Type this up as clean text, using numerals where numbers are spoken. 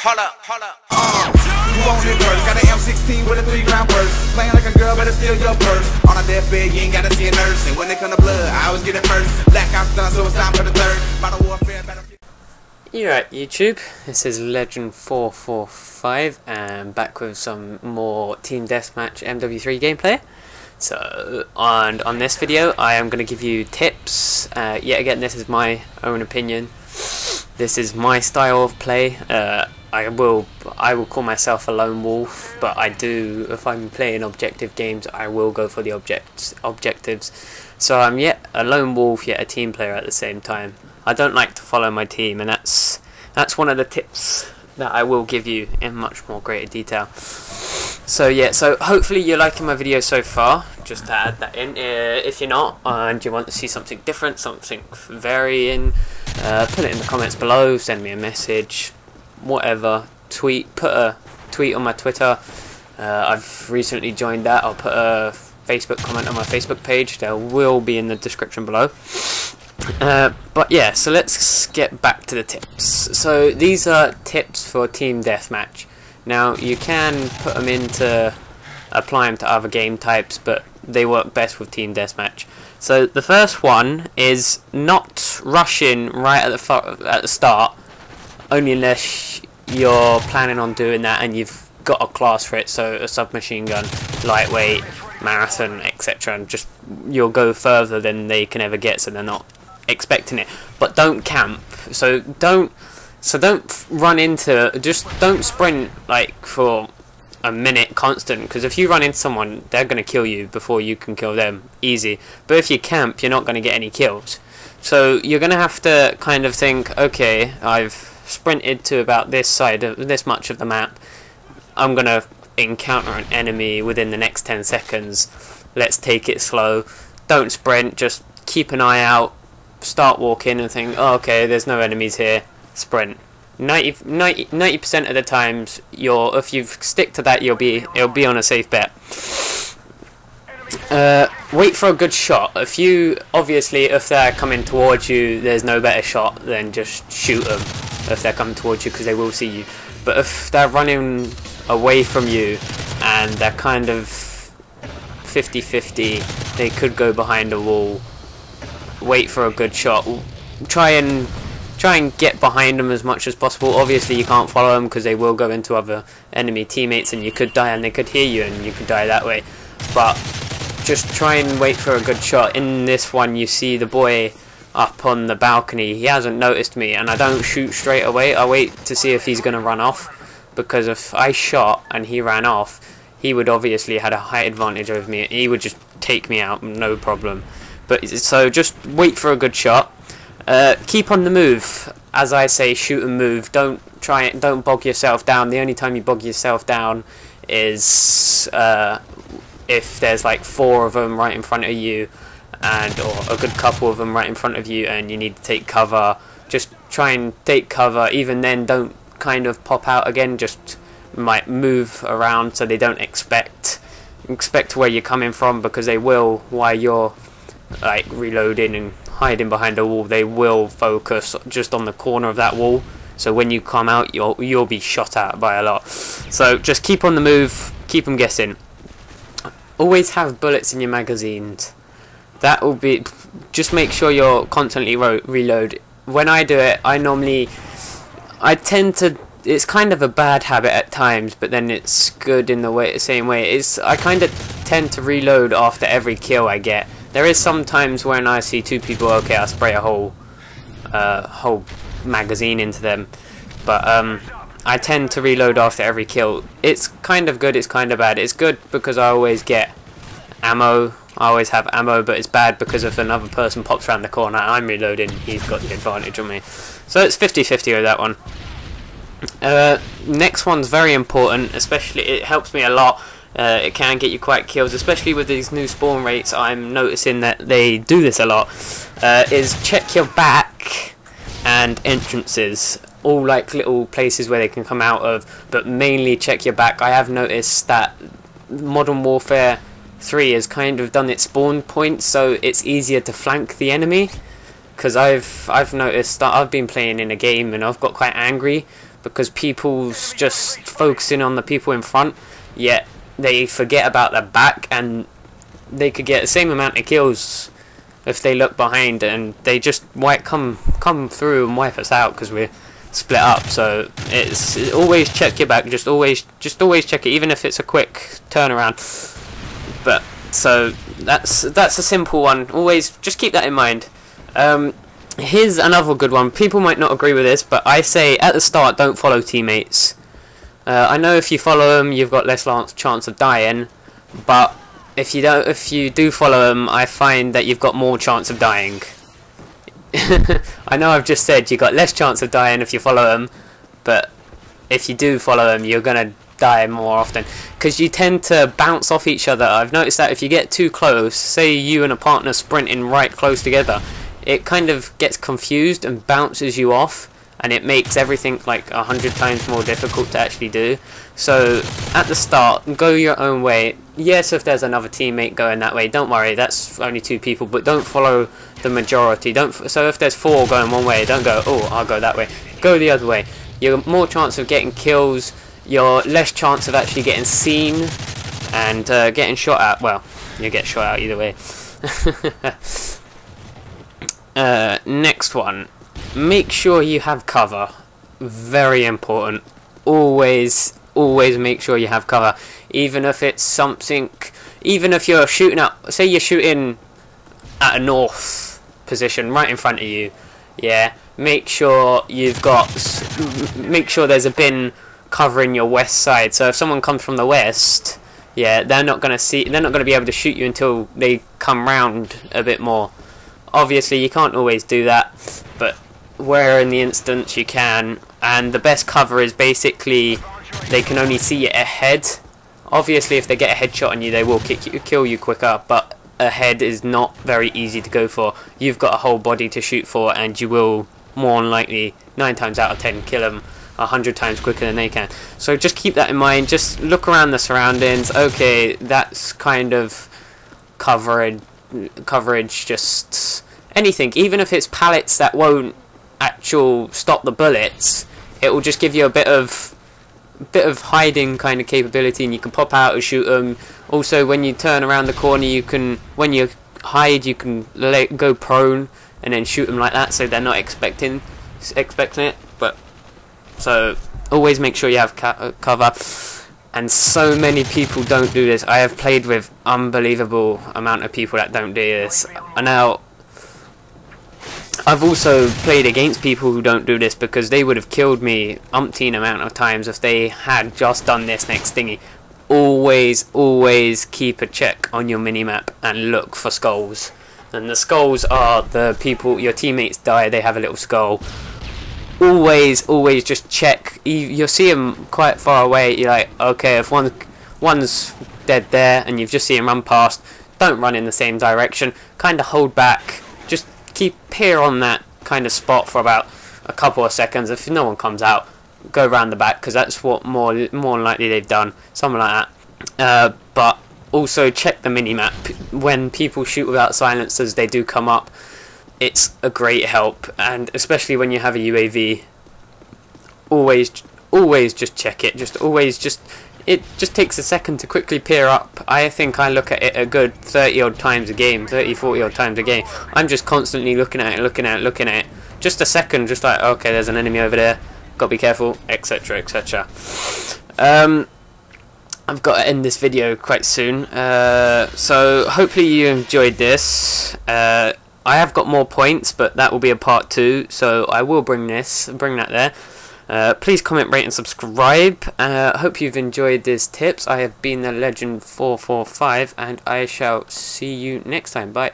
You want it first, got an M16 with a 3-gram purse. Playing like a girl, better steal your purse. On a deathbed, you ain't gotta see a nurse. And when it come to blood, I always get it first. Black ops done, so it's time for the third. Modern warfare, battlefield. You're at YouTube. This is Legend445 and back with some more Team Deathmatch mw3 gameplay. So, on this video I am going to give you tips. Yet again, this is my own opinion. This is my style of play. I will call myself a lone wolf, but if I'm playing objective games, I will go for the objectives. So I'm yet a lone wolf, yet a team player at the same time. I don't like to follow my team, and that's one of the tips that I will give you in much more greater detail. So yeah, so hopefully you're liking my video so far. Just to add that in, if you're not and you want to see something different, something varying, put it in the comments below, send me a message, whatever, put a tweet on my Twitter. I've recently joined that. I'll put a Facebook comment on my Facebook page. There will be in the description below. But yeah, so let's get back to the tips. So these are tips for Team Deathmatch. Now you can put them apply them to other game types, but they work best with Team Deathmatch. So the first one is not rushing right at the start, only unless you're planning on doing that and you've got a class for it, so a submachine gun, lightweight, marathon, etc. And just you'll go further than they can ever get, so they're not expecting it. But don't camp. So don't run into, just don't sprint like for a minute constant, because if you run into someone, they're going to kill you before you can kill them, easy. But if you camp, you're not going to get any kills. So you're going to have to kind of think, okay, I've sprinted to about this side of this much of the map, I'm going to encounter an enemy within the next 10 seconds, let's take it slow. Don't sprint, just keep an eye out, start walking and think, oh, okay, there's no enemies here, sprint. 90% of the times, if you stick to that, it'll be on a safe bet. Wait for a good shot. If they're coming towards you, there's no better shot than just shoot them if they're coming towards you, because they will see you. But if they're running away from you and they're kind of 50-50, they could go behind a wall. Wait for a good shot. Try and get behind them as much as possible. Obviously you can't follow them because they will go into other enemy teammates and you could die, and they could hear you and you could die that way. But just try and wait for a good shot. In this one you see the boy up on the balcony. He hasn't noticed me, and I don't shoot straight away. I wait to see if he's going to run off, because if I shot and he ran off, he would obviously had a height advantage over me. He would just take me out, no problem. But so just wait for a good shot. Keep on the move. As I say, shoot and move. Don't bog yourself down. The only time you bog yourself down is if there's like 4 of them right in front of you, or a good couple of them right in front of you, and you need to take cover. Just try and take cover. Even then, don't kind of pop out again. Just might move around so they don't expect where you're coming from, because they will, while you're like reloading and hiding behind a wall, they will focus just on the corner of that wall. So when you come out, you'll be shot at by a lot. So just keep on the move, keep them guessing. Always have bullets in your magazines. That will be, just make sure you're constantly reload. When I do it, I tend to, it's kind of a bad habit at times, but then it's good in the same way. I kind of tend to reload after every kill I get. There is sometimes when I see 2 people, okay, I'll spray a whole magazine into them. But I tend to reload after every kill. It's kind of good, it's kind of bad. It's good because I always get ammo. I always have ammo, but it's bad because if another person pops around the corner, I'm reloading, he's got the advantage on me. So it's 50-50 with that one. Next one's very important, especially, it helps me a lot. It can get you quite kills, especially with these new spawn rates. I'm noticing that they do this a lot. Is check your back and entrances, all like little places where they can come out of, but mainly check your back. I have noticed that Modern Warfare 3 has kind of done its spawn points, so it's easier to flank the enemy. Because I've noticed that I've been playing in a game and I've got quite angry because people's just focusing on the people in front, yet they forget about the back, and they could get the same amount of kills if they look behind, and they just come through and wipe us out because we're split up. So it's always check your back, just always check it, even if it's a quick turnaround. But so that's a simple one. Always just keep that in mind. Here's another good one. People might not agree with this, but I say at the start, don't follow teammates. I know if you follow them, you've got less chance of dying, but if you do follow them, I find that you've got more chance of dying. I know I've just said you got less chance of dying if you follow them, but if you do follow them, you're gonna die more often because you tend to bounce off each other. I've noticed that if you get too close, say you and a partner sprinting right close together, it kind of gets confused and bounces you off, and it makes everything like 100 times more difficult to actually do. So at the start, go your own way. Yes, if there's another teammate going that way, don't worry, that's only 2 people, but don't follow the majority. So if there's 4 going one way, don't go, oh, I'll go that way. Go the other way. You're more chance of getting kills, you're less chance of actually getting seen and getting shot at. Well, you get shot out either way. Next one, make sure you have cover. Very important. Always make sure you have cover, even if it's something, even if you're shooting up, say you're shooting at a north position right in front of you, yeah, make sure make sure there's a bin covering your west side, so if someone comes from the west, yeah, they're not going to be able to shoot you until they come round a bit more. Obviously you can't always do that, but where in the instance you can, and the best cover is basically they can only see you ahead. Obviously if they get a headshot on you, they will kill you quicker, but ahead is not very easy to go for. You've got a whole body to shoot for, and you will more than likely 9 times out of 10 kill them 100 times quicker than they can. So just keep that in mind. Just look around the surroundings. Okay, that's kind of coverage, just anything, even if it's pallets that won't stop the bullets, it will just give you a bit of hiding kind of capability, and you can pop out and shoot them. Also, when you turn around the corner, when you hide, you can go prone and then shoot them like that, so they're not expecting it. But so always make sure you have cover. And so many people don't do this. I have played with unbelievable amount of people that don't do this. Now, I've also played against people who don't do this, because they would have killed me umpteen amount of times if they had just done this next thingy. Always keep a check on your minimap and look for skulls. And the skulls are the people, your teammates die, they have a little skull. Always just check. You'll see them quite far away. You're like, okay, if one's dead there and you've just seen him run past, don't run in the same direction. Kind of hold back. Just peer on that kind of spot for about a couple of seconds. If no one comes out, go around the back, because that's what more than likely they've done. Something like that. But also check the minimap. When people shoot without silencers, they do come up. It's a great help, and especially when you have a UAV, always just check it. It just takes a second to quickly peer up. I think I look at it a good 30 odd times a game, 40 odd times a game. I'm just constantly looking at it. Just a second, just like, okay, there's an enemy over there, gotta be careful, etc, etc. I've got to end this video quite soon, so hopefully you enjoyed this. I have got more points, but that will be a part 2, so I will bring that there. Please comment, rate and subscribe. Hope you've enjoyed these tips. I have been the Legend 445, and I shall see you next time. Bye.